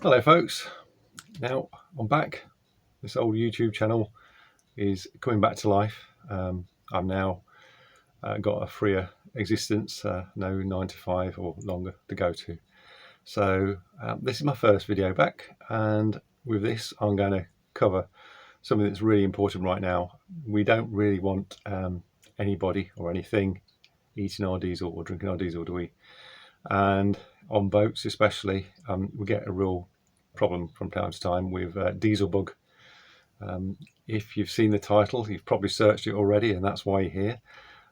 Hello folks, now I'm back. This old YouTube channel is coming back to life. I've now got a freer existence, no 9 to 5 or longer to go to. So this is my first video back, and with this I'm going to cover something that's really important right now. We don't really want anybody or anything eating our diesel or drinking our diesel, do we? And on boats especially, we get a real problem from time to time with diesel bug. If you've seen the title, you've probably searched it already, and that's why you're here.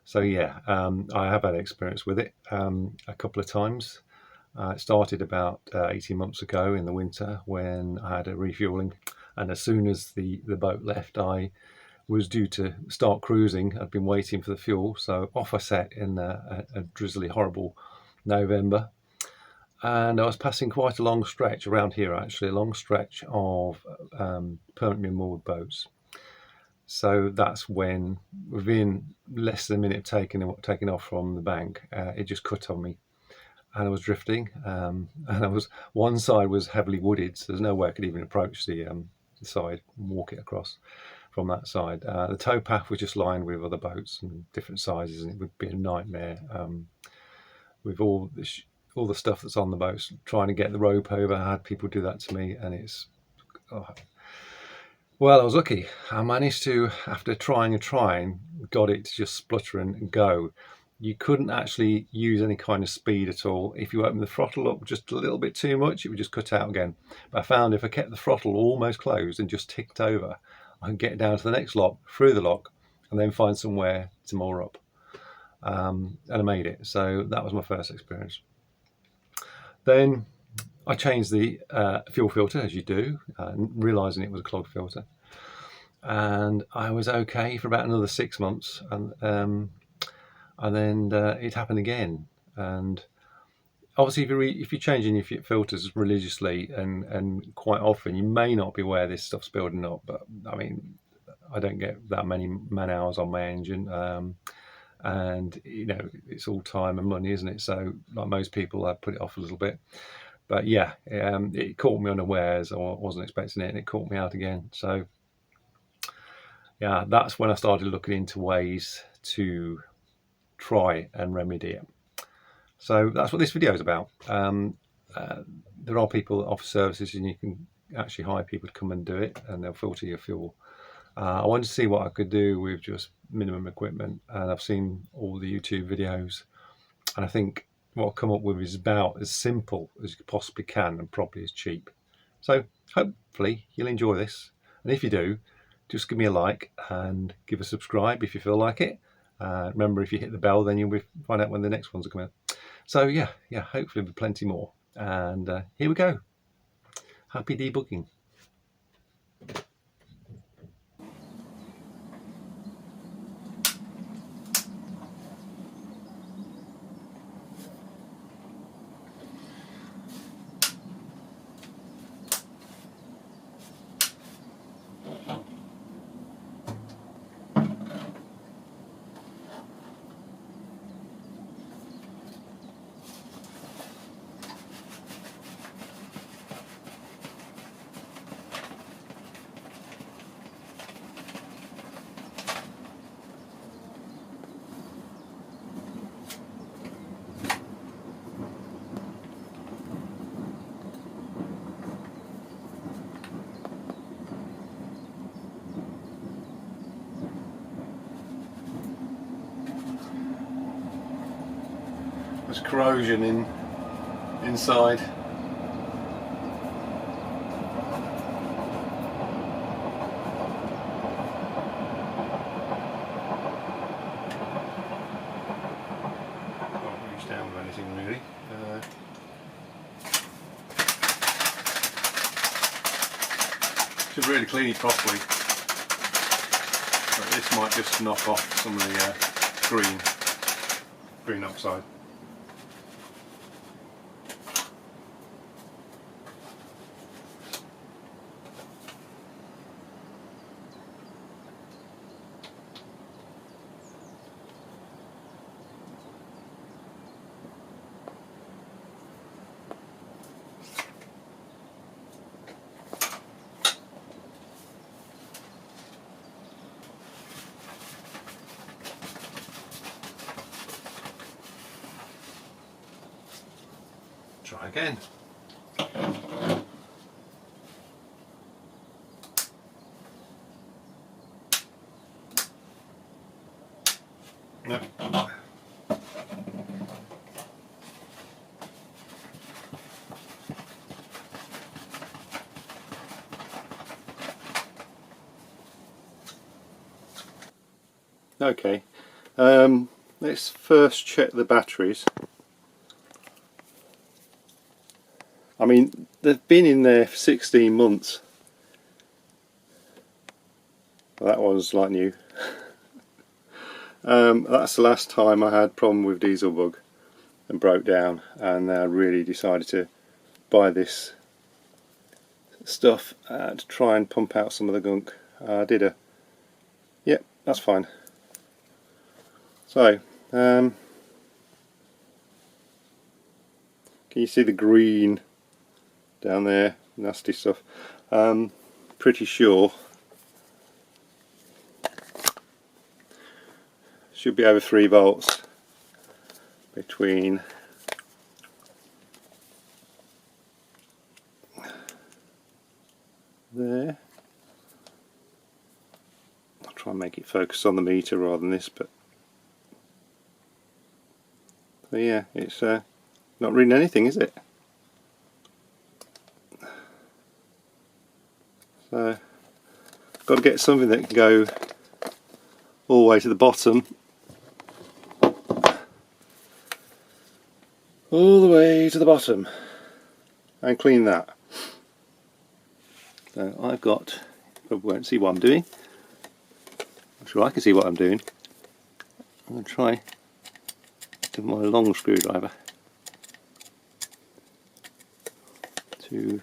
So yeah, I have had experience with it a couple of times. It started about 18 months ago in the winter when I had a refueling, and as soon as the boat left, I was due to start cruising. I'd been waiting for the fuel, so off I set in a drizzly, horrible November. And I was passing quite a long stretch around here, actually, a long stretch of permanently moored boats. So that's when, within less than a minute taking off from the bank, it just cut on me, and I was drifting. And one side was heavily wooded, so there's no way I could even approach the side and walk it across from that side. The towpath was just lined with other boats and different sizes, and it would be a nightmare with all the stuff that's on the boats, trying to get the rope over. I had people do that to me, and it's well, I was lucky. I managed to, after trying, got it to just splutter and go. You couldn't actually use any kind of speed at all. If you opened the throttle up just a little bit too much, it would just cut out again. But I found if I kept the throttle almost closed and just ticked over, I could get down to the next lock, through the lock, and then find somewhere to moor up. And I made it. So that was my first experience. Then I changed the fuel filter, as you do, realising it was a clogged filter, and I was okay for about another 6 months, and then it happened again. And obviously, if you're changing your filters religiously and quite often, you may not be aware this stuff's building up. But I mean, I don't get that many man hours on my engine. And you know, it's all time and money, isn't it? So like most people, I put it off a little bit. But yeah, it caught me unawares. I wasn't expecting it, and it caught me out again. So yeah, that's when I started looking into ways to try and remedy it. So that's what this video is about. There are people that offer services, and you can actually hire people to come and do it, and they'll filter your fuel. I wanted to see what I could do with just minimum equipment, and I've seen all the YouTube videos, and I think what I'll come up with is about as simple as you possibly can and probably as cheap. So hopefully you'll enjoy this, and if you do, just give me a like and give a subscribe if you feel like it. Remember, if you hit the bell, then you'll find out when the next ones are coming out. So yeah, hopefully there'll be plenty more. And here we go. Happy debugging. There's corrosion inside. Can't reach down with anything really. Should really clean it properly. But this might just knock off some of the green oxide. Try again. No. Okay, let's first check the batteries. I mean, they've been in there for 16 months. Well, that one's like new. That's the last time I had a problem with diesel bug and broke down, and I really decided to buy this stuff to try and pump out some of the gunk. I did a... Yep, that's fine. So, can you see the green down there? Nasty stuff. Pretty sure should be over 3 volts between there. I'll try and make it focus on the meter rather than this, but so yeah, it's not reading anything, is it? So I've got to get something that can go all the way to the bottom, all the way to the bottom, and clean that. So I've got, you won't see what I'm doing. I'm sure I can see what I'm doing. I'm going to try with my long screwdriver to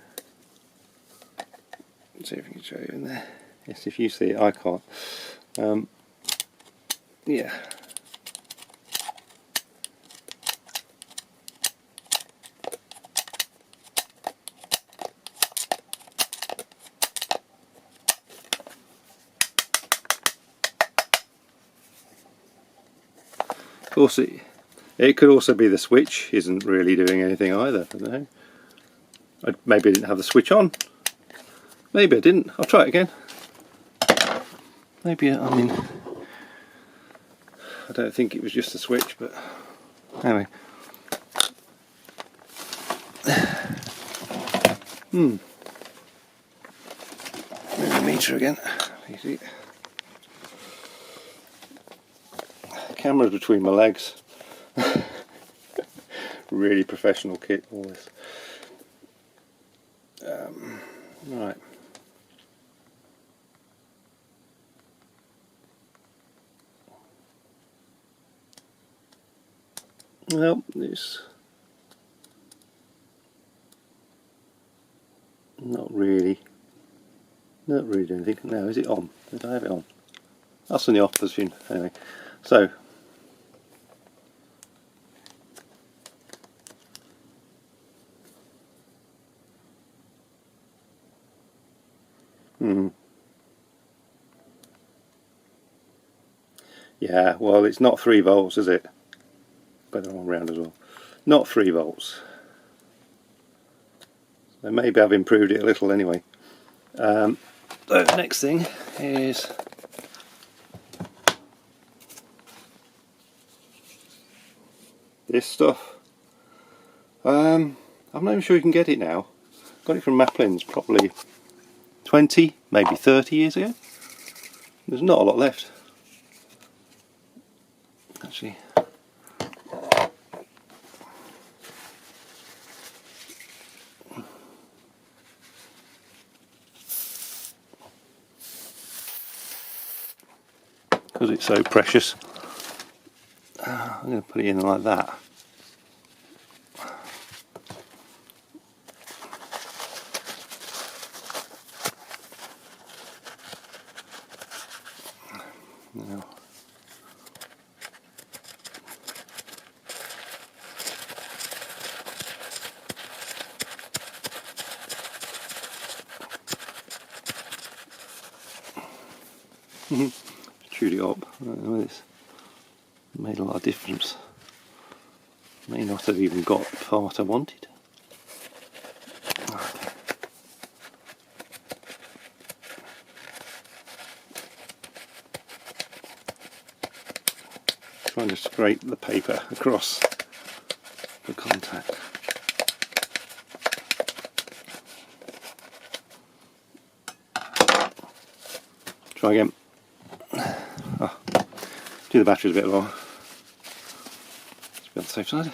see if I can show you in there. Yes, if you see it, I can't. Yeah. Of course, it could also be the switch isn't really doing anything either. I don't know. Maybe I didn't have the switch on. Maybe I didn't. I'll try it again. Maybe, I mean, I don't think it was just a switch, but anyway. Move the meter again. You see, camera's between my legs. Really professional kit, all this. Right. Well, it's not really doing anything. No, is it on? Did I have it on? That's on the off position. Anyway, so yeah, well, it's not 3 volts, is it? Better one round as well. Not 3 volts. So maybe I've improved it a little anyway. So the next thing is this stuff. I'm not even sure you can get it now. Got it from Maplin's probably 20, maybe 30 years ago. There's not a lot left. Actually, because it's so precious, I'm going to put it in like that. Now, chewed it up. I don't know, it's made a lot of difference. May not have even got the part I wanted. trying to scrape the paper across the contact. Try again. Oh, do the batteries a bit lower. Let's be on the safe side.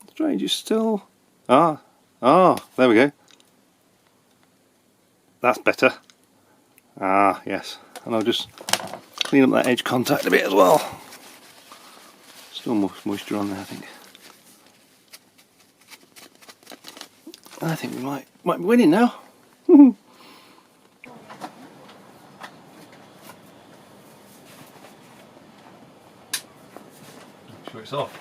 Strange, it's still... there we go. That's better. Yes. And I'll just clean up that edge contact a bit as well. Still moisture on there, I think. I think we might be winning now. Sure it's off.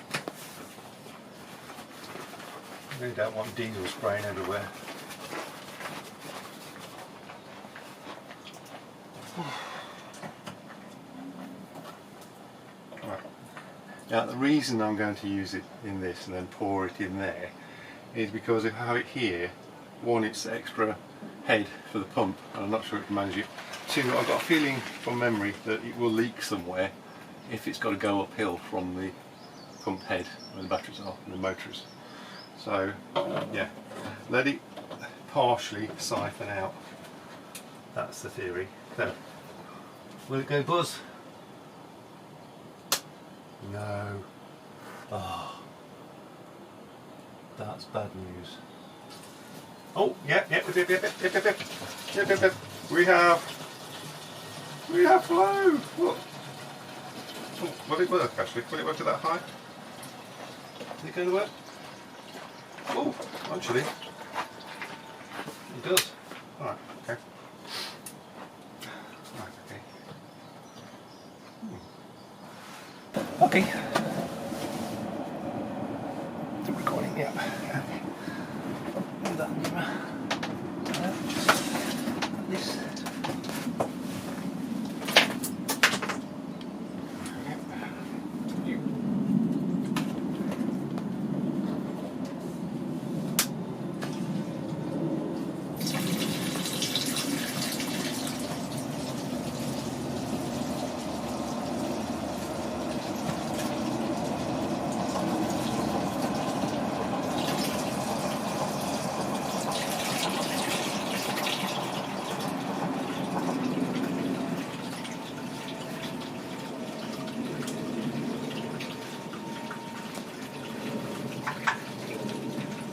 I really don't want diesel spraying everywhere. Right. Now the reason I'm going to use it in this and then pour it in there is because if I have it here, one, it's the extra head for the pump and I'm not sure it can manage it. Two, I've got a feeling from memory that it will leak somewhere if it's got to go uphill from the pump head where the batteries are and the motors. So yeah, let it partially siphon out. That's the theory. So, will it go buzz? No. Oh, that's bad news. Oh, yep. We have flow. Look. Oh, will it work actually? Will it work at that high? Is it going to work? Oh, actually, it does. Alright, okay. Okay. Still recording, yeah. Move that camera. Just like this.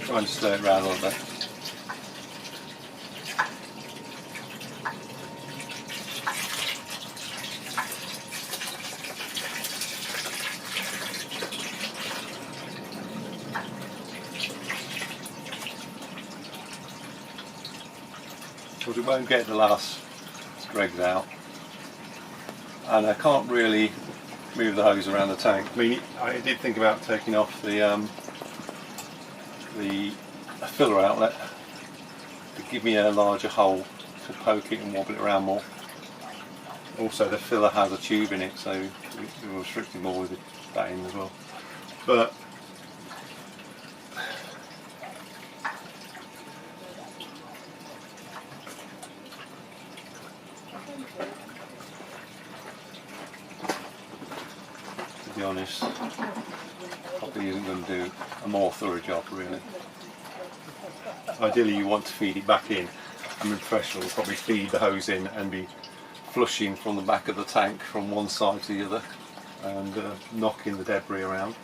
Trying to stir it around a little bit. Because it won't get the last dregs out, and I can't really move the hose around the tank. I mean, I did think about taking off the filler outlet to give me a larger hole to poke it and wobble it around more. Also the filler has a tube in it, so we're restricting more with that in as well. But to be honest, probably isn't going to do a more thorough job really. Ideally you want to feed it back in. I mean, professional will probably feed the hose in and be flushing from the back of the tank from one side to the other and knocking the debris around.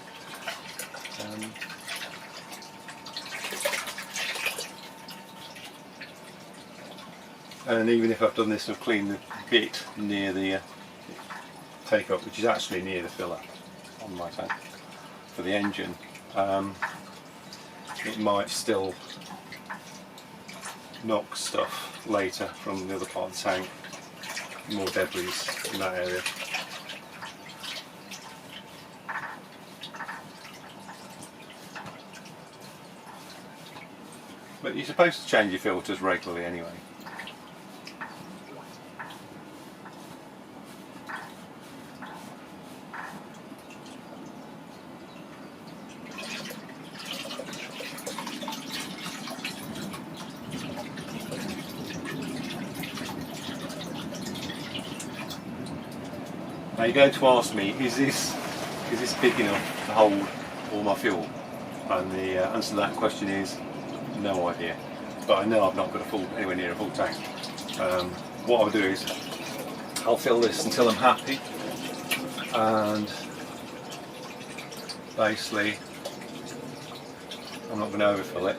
And even if I've done this, I've cleaned the bit near the take-up, which is actually near the filler on my tank for the engine. It might still knock stuff later from the other part of the tank, more debris in that area. But you're supposed to change your filters regularly anyway. Now you're going to ask me, is this big enough to hold all my fuel? And the answer to that question is no idea. But I know I've not got anywhere near a full tank. What I'll do is I'll fill this until I'm happy, and basically I'm not going to overfill it.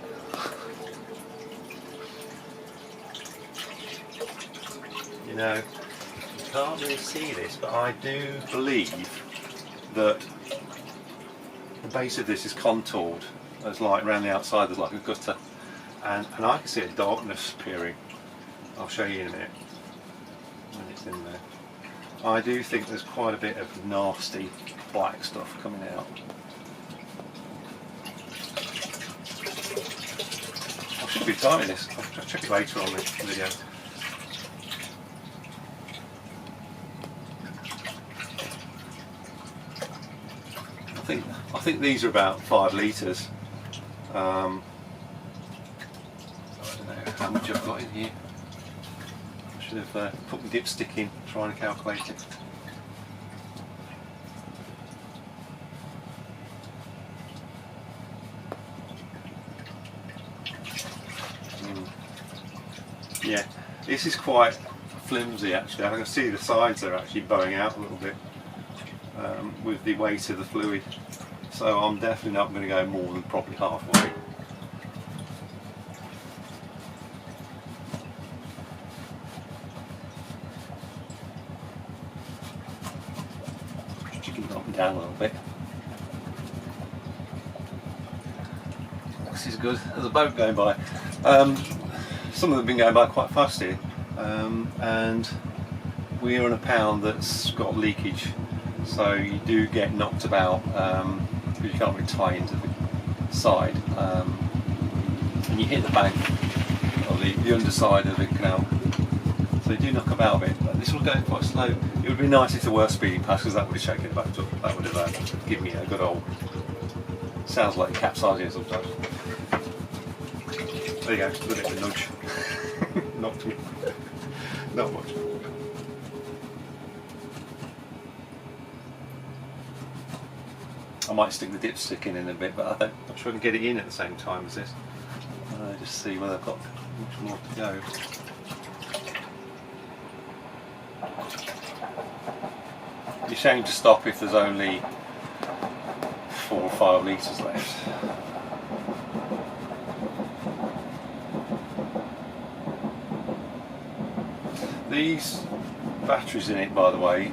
You know, you can't really see this, but I do believe that the base of this is contoured as like around the outside there's like a gutter, and I can see a darkness appearing. I'll show you in a minute when it's in there. I do think there's quite a bit of nasty black stuff coming out. I should be timing this. I'll check it later on the video. I think these are about 5 litres. I don't know how much I've got in here. I should have put my dipstick in, trying to calculate it. Yeah, this is quite flimsy actually. I can see the sides are actually bowing out a little bit with the weight of the fluid. So I'm definitely not going to go more than probably halfway. Chicken up and down a little bit. This is good. There's a boat going by. Some of them have been going by quite fast here, and we're on a pound that's got leakage, so you do get knocked about. You can't really tie into the side, and you hit the bank or the underside of the canal, so you do knock about a bit. But this will go quite slow. It would be nice if there were speeding past, because that would have shaken it back up. That would have given me a good old. Sounds like capsizing sometimes. There you go, a little bit of a nudge. Knocked me. Not much. I might stick the dipstick in a bit, but I'm sure I can get it in at the same time as this. Just see whether I've got much more to go. You're ashamed to stop if there's only 4 or 5 litres left. These batteries in it, by the way,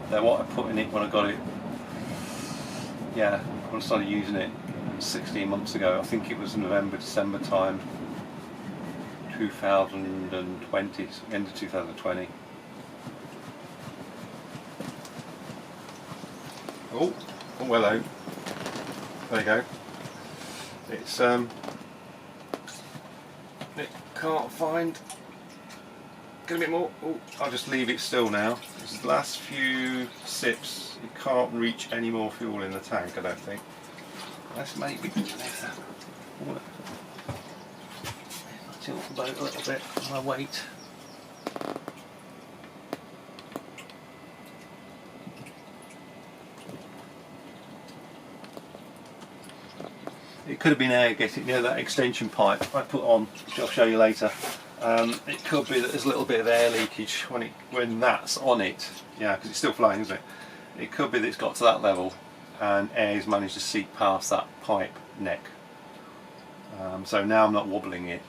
they're what I put in it when I got it. Yeah, when I started using it 16 months ago. I think it was November, December time, 2020, end of 2020. Oh, hello. There you go. It's it can't find. Get a bit more. Oh, I'll just leave it still now. This last few sips, you can't reach any more fuel in the tank, I don't think. Let's maybe tilt the boat a little bit on my weight. It could have been air getting near that extension pipe I put on, which I'll show you later. It could be that there's a little bit of air leakage when that's on it. Yeah, because it's still flowing, isn't it? It could be that it's got to that level and air's managed to seep past that pipe neck. So now I'm not wobbling it.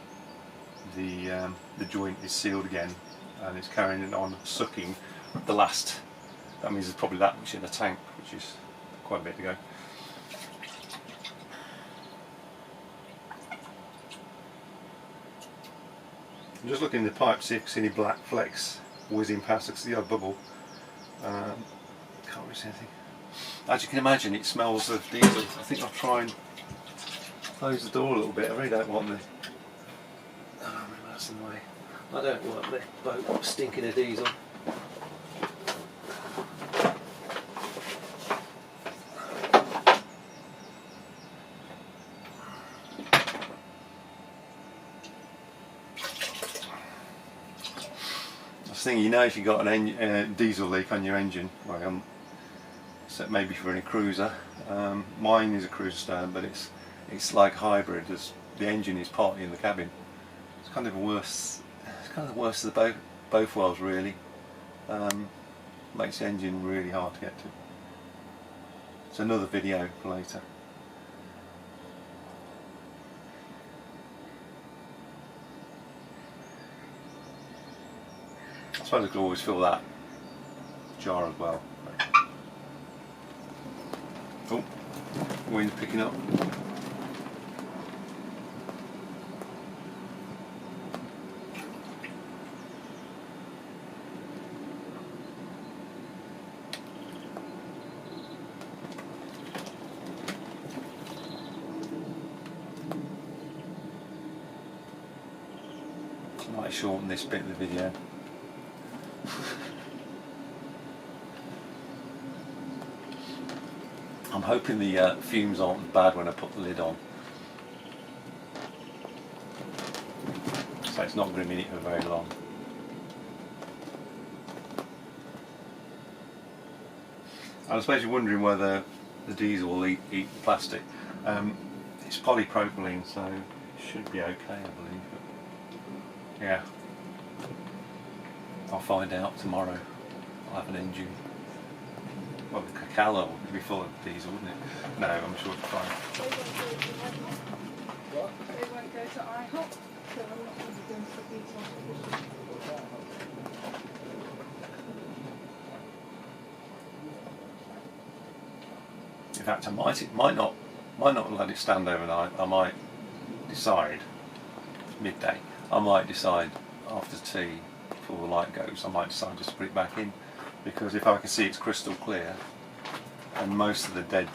The joint is sealed again, and it's carrying it on, sucking the last. That means there's probably that much in the tank, which is quite a bit to go. I'm just looking in the pipe to see if I can see any black flecks whizzing past. I can see the odd bubble. Can't really see anything. As you can imagine, it smells of diesel. I think I'll try and close the door a little bit. I really don't want that's in the way. I don't want the boat stinking of diesel. Thing, you know, if you've got an diesel leak on your engine, well, so maybe for any cruiser. Mine is a cruiser stone, but it's like hybrid, as the engine is partly in the cabin. It's kind of worse. It's kind of the worst of the both worlds, really. Makes the engine really hard to get to. It's another video for later. I suppose I could always fill that jar as well. Oh, wind's picking up. I might shorten this bit of the video. I'm hoping the fumes aren't bad when I put the lid on, so it's not going to be in it for very long. I suppose you're wondering whether the diesel will eat the plastic. It's polypropylene, so it should be okay, I believe. But yeah, I'll find out tomorrow. I'll have an engine. Well, the canal would be full of diesel, wouldn't it? No, I'm sure it's fine. What? They won't go to IHOP, so I'm not going to go to diesel. In fact, I might not let it stand overnight. I might decide midday. I might decide after tea, before the light goes, I might decide just to put it back in. Because if I can see it's crystal clear and most of the dead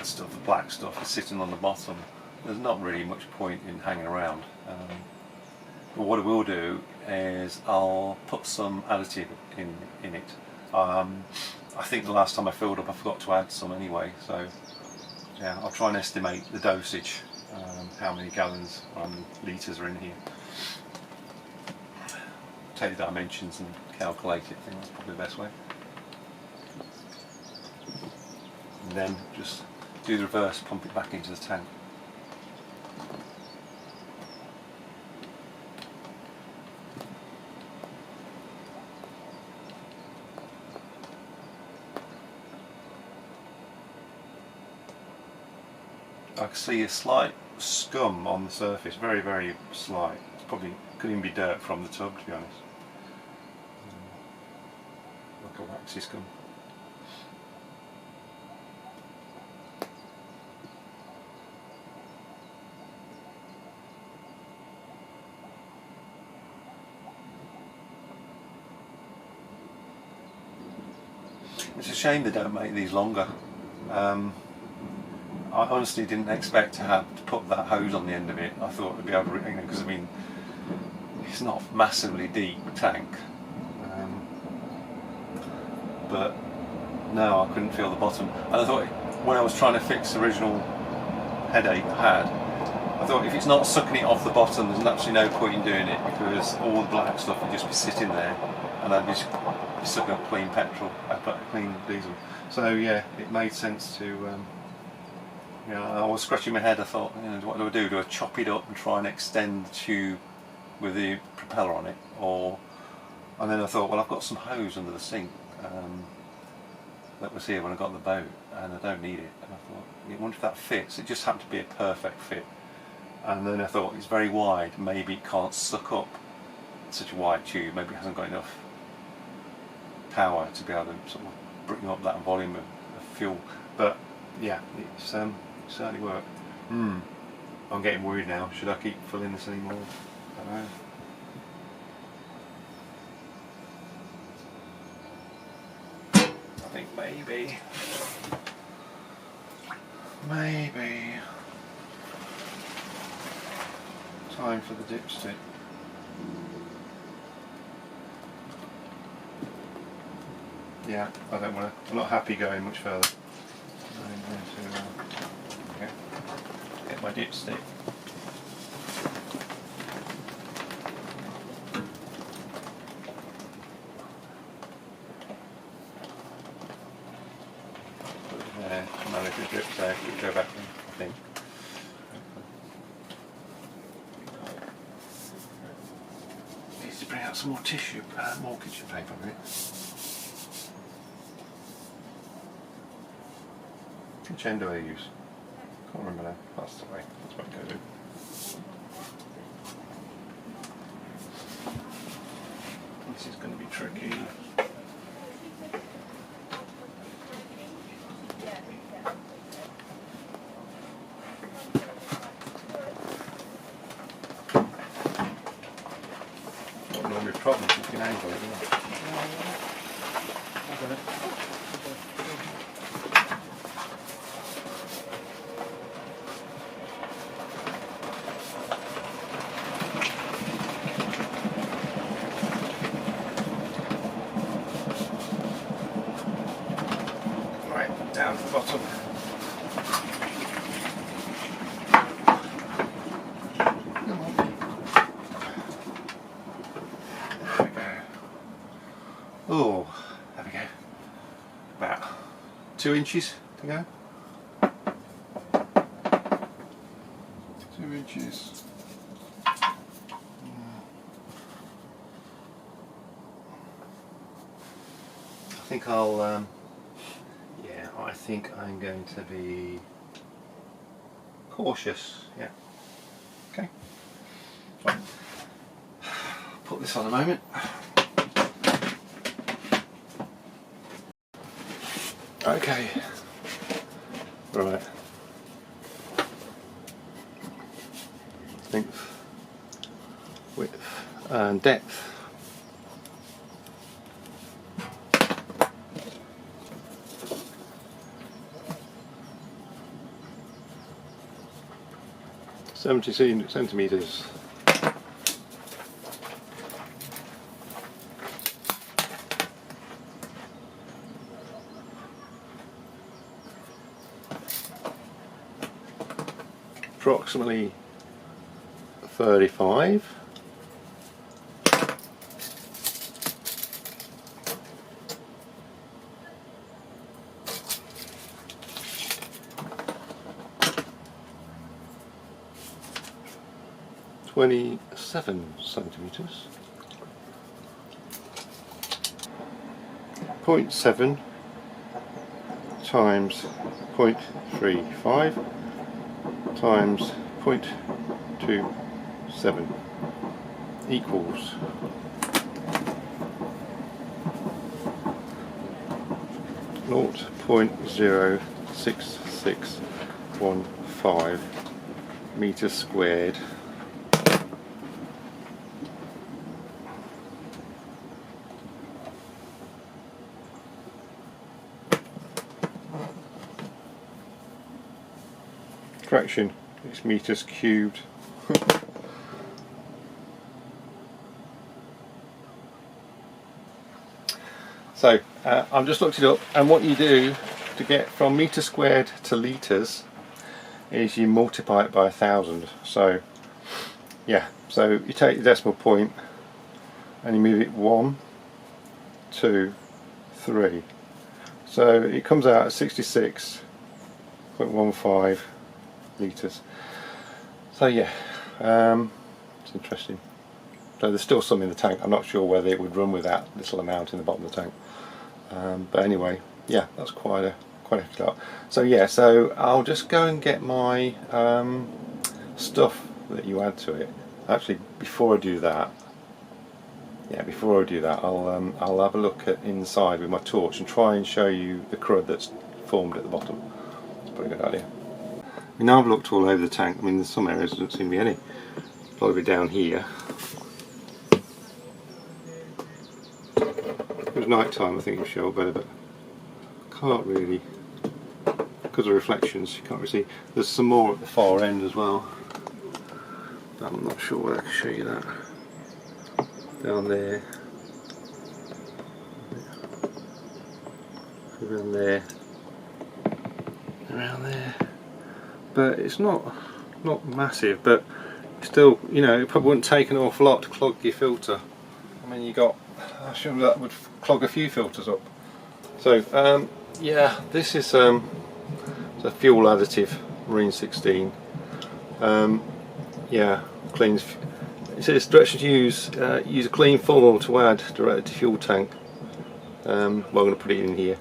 stuff, the black stuff, is sitting on the bottom, there's not really much point in hanging around. But what I will do is I'll put some additive in it. I think the last time I filled up I forgot to add some anyway, so yeah, I'll try and estimate the dosage, how many gallons and litres are in here. Take the dimensions and calculate it. I think that's probably the best way. And then just do the reverse, pump it back into the tank. I can see a slight scum on the surface, very, very slight. It's probably could even be dirt from the tub, to be honest. Like a waxy scum. It's a shame they don't make these longer. I honestly didn't expect to have to put that hose on the end of it. I thought it'd be able to, because I mean, it's not a massively deep tank. But no, I couldn't feel the bottom. And I thought, when I was trying to fix the original headache I had, I thought if it's not sucking it off the bottom, there's absolutely no point in doing it, because all the black stuff would just be sitting there and I'd be sucking up clean petrol, clean diesel. So yeah, it made sense to. I was scratching my head. I thought, what do I do? Do I chop it up and try and extend the tube with the propeller on it, and then I thought, well, I've got some hose under the sink that was here when I got the boat, and I don't need it. And I thought, I wonder if that fits. It just happened to be a perfect fit. And then I thought, it's very wide. Maybe it can't suck up such a wide tube. Maybe it hasn't got enough power to be able to sort of bring up that volume of fuel. But yeah, it's certainly worked. I'm getting worried now. Should I keep filling this anymore? I don't know. I think maybe time for the dipstick. Yeah, I don't want to. I'm not happy going much further. I'm going to get my dipstick. Put it there. Manage the drips there. Go back in, I think. Needs to bring out some more tissue, more kitchen paper with it. Which end do I use? Can't remember now. That's the way. That's what I go do. This is going to be tricky. Not normally a problem if you can angle it, isn't it? Down to the bottom. There we go. Oh, there we go. About 2 inches to go. 2 inches. I think I'll I think I'm going to be cautious, yeah. Okay. Fine. Put this on a moment. Okay. Right. Length, width and depth. centimetres. Approximately 35. .27 centimetres. 0.7 times 0.35 times 0.27 equals 0.06615 meters squared. Fraction, it's meters cubed. So I've just looked it up, and what you do to get from meter squared to litres is you multiply it by 1,000. So yeah, so you take the decimal point and you move it 1, 2, 3. So it comes out at 66.15 litres. So yeah, it's interesting. So there's still some in the tank. I'm not sure whether it would run with that little amount in the bottom of the tank. But anyway, yeah, that's quite a lot. So yeah, so I'll just go and get my stuff that you add to it. Actually, before I do that, I'll have a look at inside with my torch and try and show you the crud that's formed at the bottom. It's a pretty good idea. Now I've looked all over the tank. I mean, there's some areas there don't seem to be any. Probably down here. If it was night time, I think it would show better, but can't really, because of reflections, you can't really see. There's some more at the far end as well. I'm not sure whether I can show you that. down there, around there, around there. But it's not massive, but still, you know, it probably wouldn't take an awful lot to clog your filter. I mean, you got, I'm sure that would clog a few filters up. So yeah, this is a fuel additive, Marine 16. Yeah, cleans. It says directions to use a clean funnel to add directly to fuel tank. Well, I'm going to put it in here.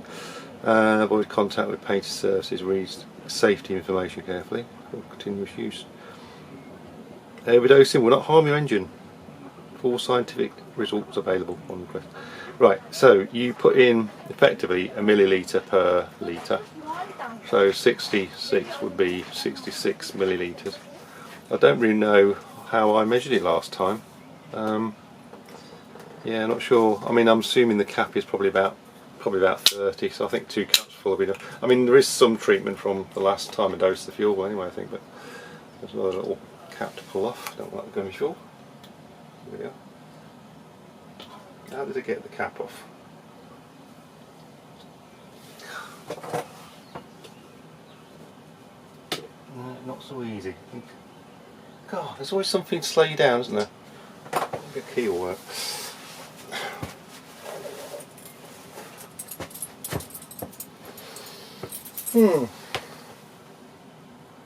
Avoid contact with painted surfaces. Reads safety information carefully for continuous use. Overdosing will not harm your engine. Full scientific results available on request. Right, so you put in effectively a milliliter per litre. So 66 would be 66 millilitres. I don't really know how I measured it last time. Yeah, not sure. I mean, I'm assuming the cap is probably about 30, so I think 2 caps full will be enough. I mean, there is some treatment from the last time I dosed the fuel anyway, I think, but there's another little cap to pull off. Don't like the gummy fuel. There we go. How did I get the cap off? Not so easy. God, there's always something to slow you down, isn't there? Maybe a key will work.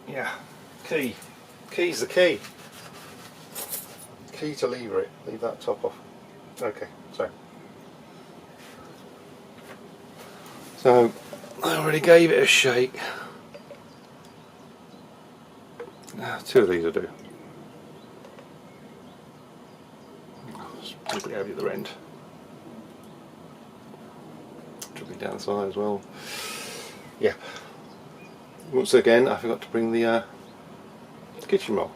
Yeah, key. Key's the key. Key to lever it. Leave that top off. Okay, so I already gave it a shake. 2 of these will do. Just put it over the other end. Drop it down the side as well. Yeah. Once again, I forgot to bring the kitchen roll.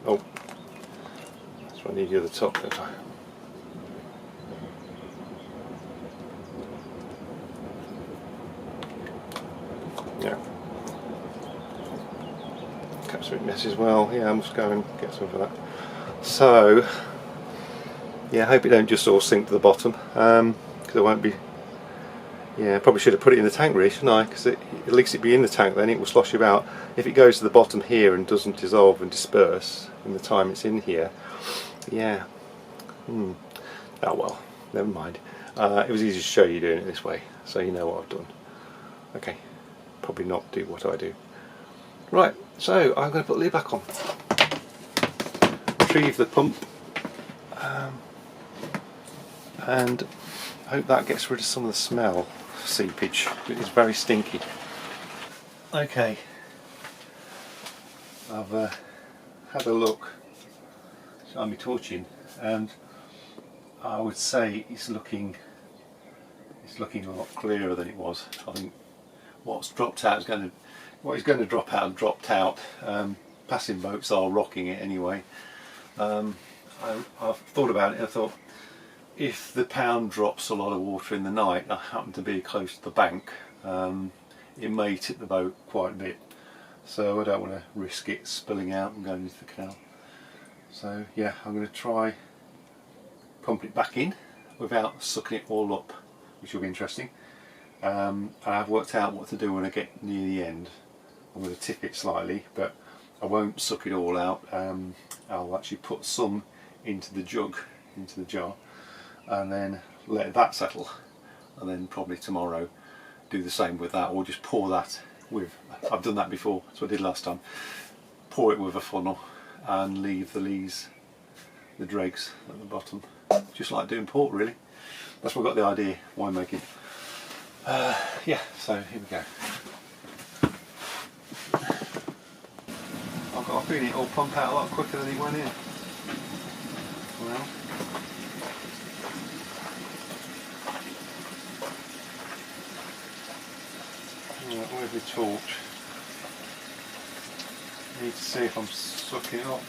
Oh, that's why I need you at the top, don't I? Yeah. Cap's a bit messy as well. Yeah, I must go and get some for that. So, yeah, I hope it don't just all sink to the bottom, because it won't be. Yeah, I probably should have put it in the tank really, shouldn't I? Because at least it'd be in the tank then, it will slosh about. If it goes to the bottom here and doesn't dissolve and disperse in the time it's in here, yeah. Oh well, never mind. It was easy to show you doing it this way, so you know what I've done. Okay, probably not do what I do. Right, so I'm going to put the lid back on. Retrieve the pump, and hope that gets rid of some of the smell. Seepage. It is very stinky. Okay, I've had a look. Shine me torching, and I would say it's looking a lot clearer than it was. I think what's dropped out is going to, what is going to drop out dropped out. Passing boats are rocking it anyway. I've thought about it. I thought, if the pound drops a lot of water in the night, I happen to be close to the bank, it may tip the boat quite a bit, so I don't want to risk it spilling out and going into the canal. So yeah, I'm going to try pump it back in without sucking it all up, which will be interesting. I've worked out what to do when I get near the end. I'm going to tip it slightly, but I won't suck it all out. I'll actually put some into the jug, into the jar, and then let that settle, and then probably tomorrow do the same with that, or just pour that with, I've done that before, that's what I did last time, pour it with a funnel and leave the lees, the dregs at the bottom, just like doing port really. That's what got the idea, winemaking. Yeah, so here we go. I've got a feeling it'll pump out a lot quicker than it went in. Well, where's the torch? I need to see if I'm sucking it up.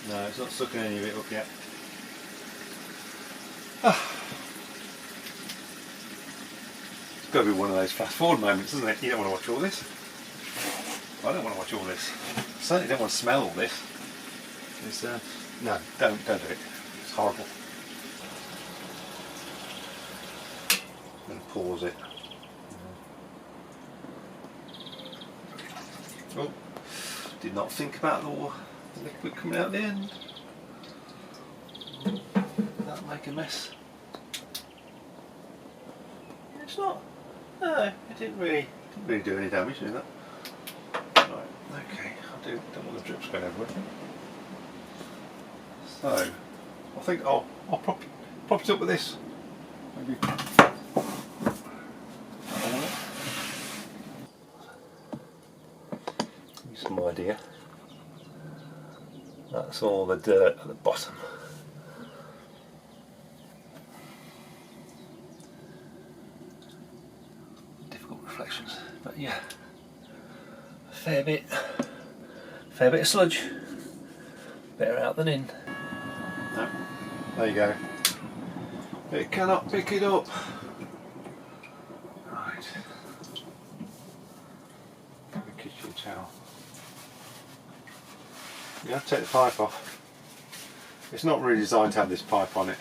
No, it's not sucking any of it up yet. It's got to be one of those fast forward moments, isn't it? You don't want to watch all this. I don't want to watch all this. I certainly don't want to smell all this. It's, no, don't do it. It's horrible. I'm going to pause it. Oh, did not think about the liquid coming out the end. That'll make a mess. It's not. No, it didn't really do any damage doing that. Right, okay, don't want the drips going everywhere. So, I think I'll prop it up with this. Maybe. Give you some idea. That's all the dirt at the bottom. Difficult reflections, but yeah, a fair bit of sludge. Better out than in. No, there you go. It cannot pick it up. Right. The kitchen towel. You have to take the pipe off. It's not really designed to have this pipe on it.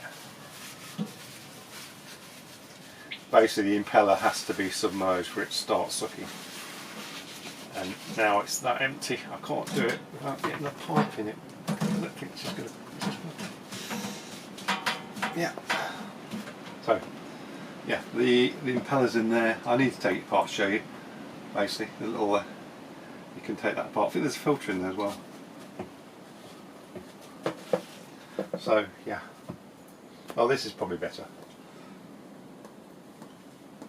Basically the impeller has to be submerged for it to start sucking. And now it's that empty, I can't do it without getting the pipe in it. I think it's just going to... Yeah. So, yeah, the impeller's in there. I need to take it apart to show you. Basically, the little... you can take that apart. I think there's a filter in there as well. So, yeah. Oh, this is probably better.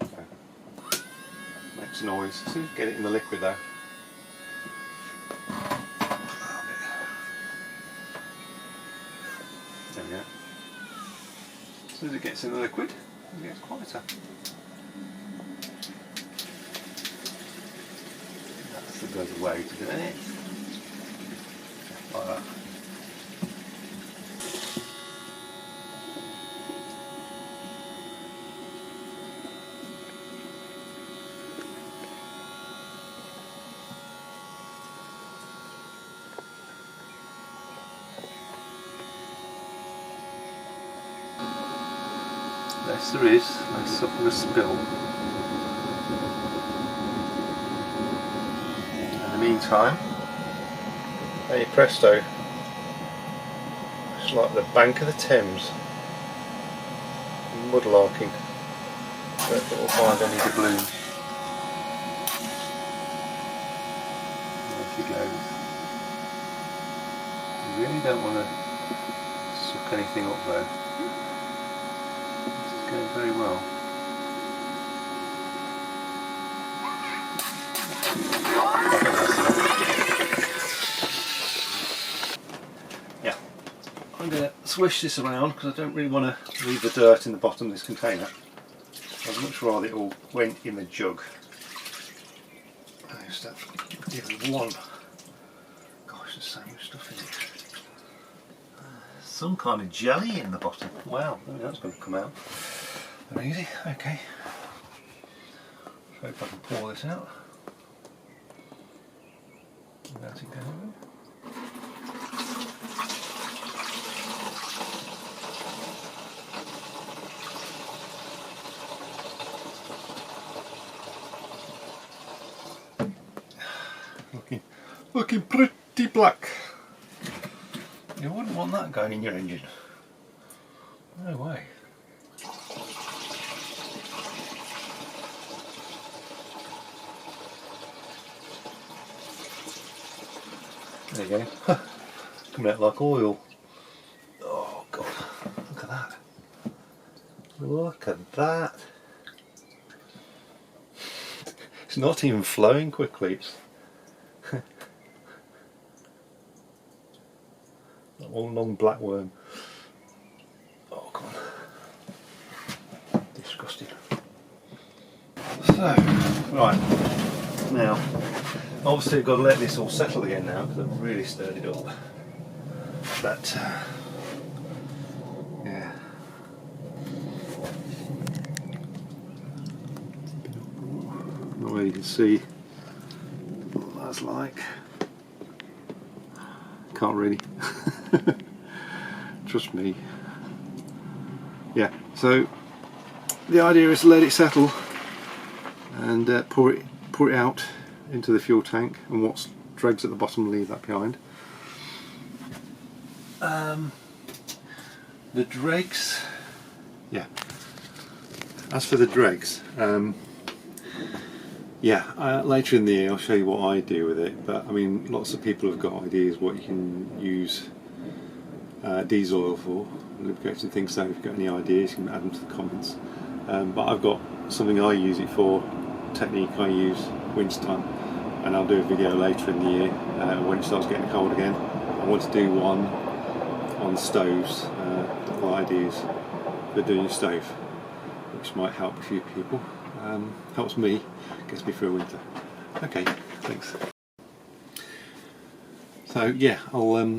So, makes noise. As soon as you get it in the liquid though. There we go. As soon as it gets in the liquid, it gets quieter. That's the good way to do it. Like that. Yes, there is. Let's suffer a spill. In the meantime, hey presto, it's like the bank of the Thames, mudlarking. Don't think we'll find any doubloons. There she goes. You really don't want to suck anything up though. Going very well. Yeah, I'm going to swish this around because I don't really want to leave the dirt in the bottom of this container. I'd much rather it all went in the jug. I just have even one. Gosh, there's so much stuff in it. Some kind of jelly in the bottom. Wow, maybe that's going to come out. Very easy, okay. Hope I can pour this out. Without it going over. Looking pretty black. You wouldn't want that going in your engine. No way. There you go. Coming out like oil. Oh god, look at that. Look at that. It's not even flowing quickly. It's one long black worm. Oh come on. Disgusting. So, right. Now, obviously I've got to let this all settle again now because I've really stirred it up. But yeah. Not where you can see what that's like. Can't really. Trust me. Yeah, so the idea is to let it settle and pour it out into the fuel tank, and what's dregs at the bottom, leave that behind. The dregs, yeah. As for the dregs, yeah, later in the year I'll show you what I do with it. But I mean, lots of people have got ideas what you can use diesel oil for, lubricating things. So if you've got any ideas, you can add them to the comments. But I've got something I use it for, technique I use wintertime, and I'll do a video later in the year when it starts getting cold again. I want to do one on stoves, ideas for doing a stove, which might help a few people. Helps me, gets me through winter. Okay, thanks. So yeah, I'll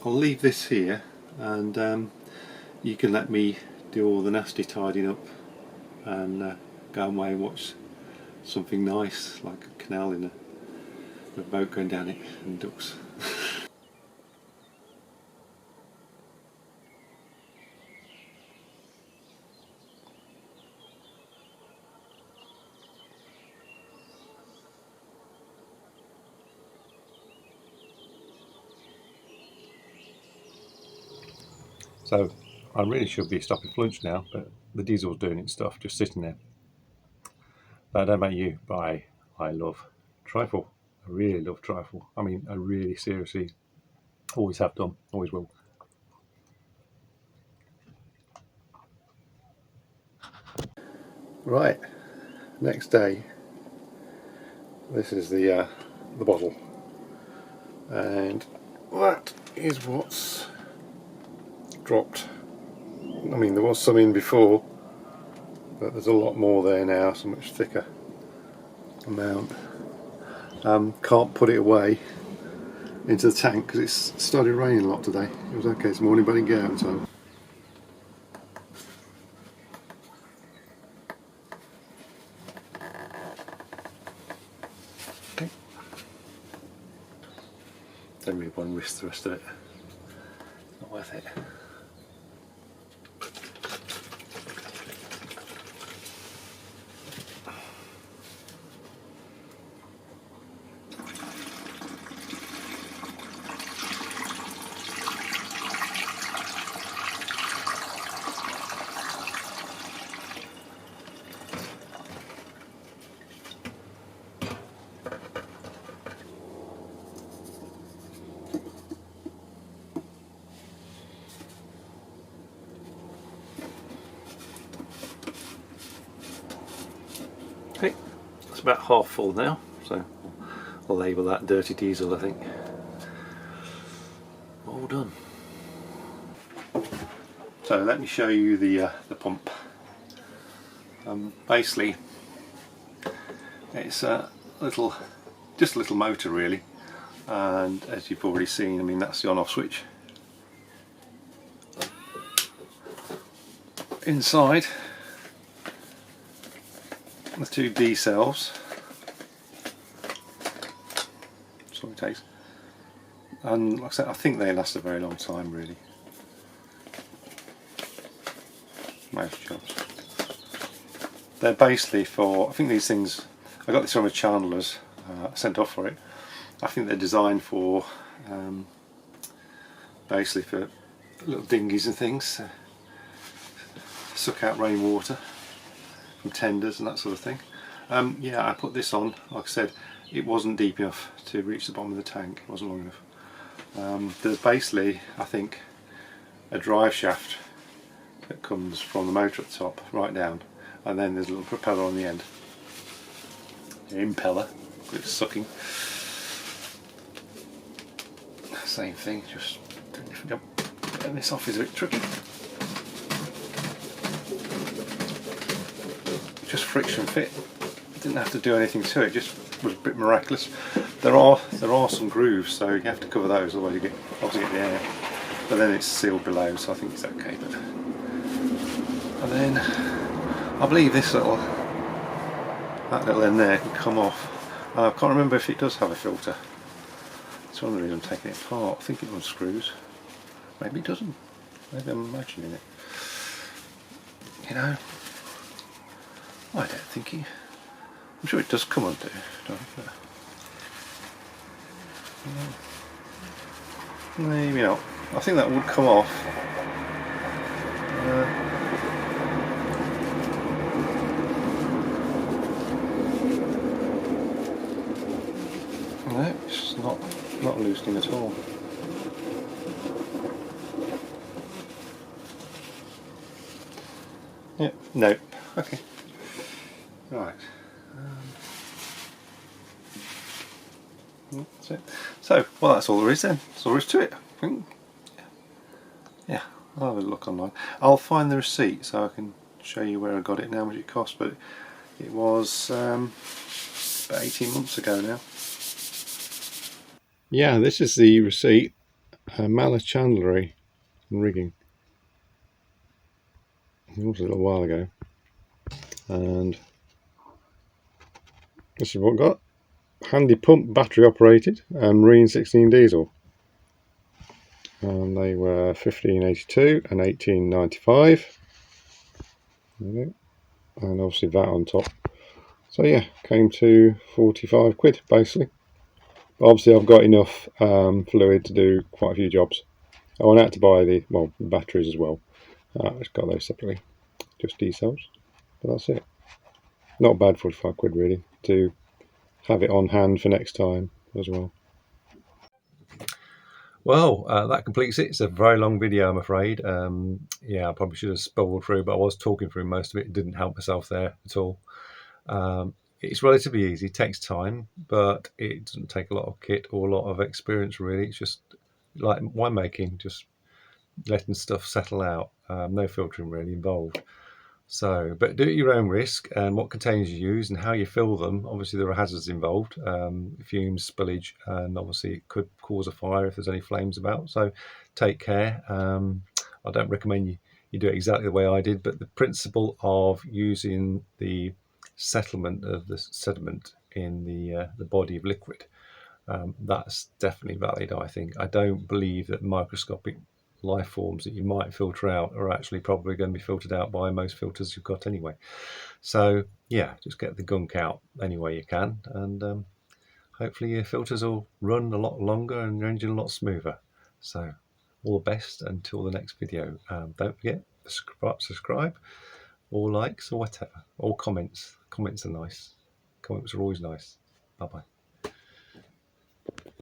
leave this here, and you can let me do all the nasty tidying up and go away and watch something nice like a canal in a boat going down it and ducks. So I really should be stopping for lunch now, but the diesel's doing its stuff, just sitting there. But I don't know about you, but I love trifle. I really love trifle. I mean, I really seriously always have done, always will. Right, next day. This is the bottle, and that is what's dropped. I mean, there was some in before, but there's a lot more there now, so much thicker amount. Can't put it away into the tank because it's started raining a lot today. It was okay this morning, but I didn't get out in time. Okay. Don't really want to risk the rest of it. Not worth it. Okay, it's about half full now, so I'll label that dirty diesel, I think. All done. So let me show you the pump. Basically, it's just a little motor really, and as you've already seen, I mean, that's the on-off switch. Inside, the two D cells. That's what it takes. And like I said, I think they last a very long time really. Most jobs. They're basically for, I think these things, I got this from a chandler's, sent off for it. I think they're designed for, basically for little dinghies and things. Suck out rainwater from tenders and that sort of thing. Yeah, I put this on, like I said, it wasn't deep enough to reach the bottom of the tank, it wasn't long enough. There's basically, I think, a drive shaft that comes from the motor at the top, right down, and then there's a little propeller on the end. An impeller, it's sucking. Same thing, just doing a different job. Getting this off is a bit tricky. Just friction fit. Didn't have to do anything to it, just was a bit miraculous. There are some grooves, so you have to cover those, otherwise you obviously get the air. but then it's sealed below, so I think it's okay. But and then I believe this little, that little end there can come off. I can't remember if it does have a filter. It's one of the reasons I'm taking it apart. I think it unscrews. Maybe it doesn't. Maybe I'm imagining it. You know, I don't think it. I'm sure it does come undue. Maybe not. I think that would come off. No, it's not loosening at all. Yeah, no. Okay. Right. That's it. So, well, that's all there is then. That's all there is to it. I think. Yeah, I'll have a look online. I'll find the receipt so I can show you where I got it and how much it cost, but it was about 18 months ago now. Yeah, this is the receipt. Mallet chandlery and rigging. It was a little while ago. And this is what I got. Handy pump, battery operated, and Marine 16 diesel. And they were 1582 and 1895. There you go. And obviously that on top. So yeah, came to 45 quid basically. But obviously I've got enough fluid to do quite a few jobs. I went out to buy the batteries as well. I just got those separately, just D-cells. But that's it. Not bad, 45 quid really, to have it on hand for next time as well. Well, that completes it. It's a very long video, I'm afraid. Yeah, I probably should have spelled through, but I was talking through most of it. It didn't help myself there at all. It's relatively easy, it takes time, but it doesn't take a lot of kit or a lot of experience really. It's just like winemaking, just letting stuff settle out. No filtering really involved. So, but do it at your own risk, and what containers you use and how you fill them. Obviously there are hazards involved, fumes, spillage, and obviously it could cause a fire if there's any flames about, so take care. I don't recommend you do it exactly the way I did, but the principle of using the settlement of the sediment in the body of liquid, that's definitely valid, I think. I don't believe that microscopic life forms that you might filter out are actually probably going to be filtered out by most filters you've got anyway. So yeah, just get the gunk out any way you can, and hopefully your filters will run a lot longer and your engine a lot smoother. So all the best until the next video. Don't forget to subscribe or likes or whatever, or comments. Comments are nice. Comments are always nice. Bye bye.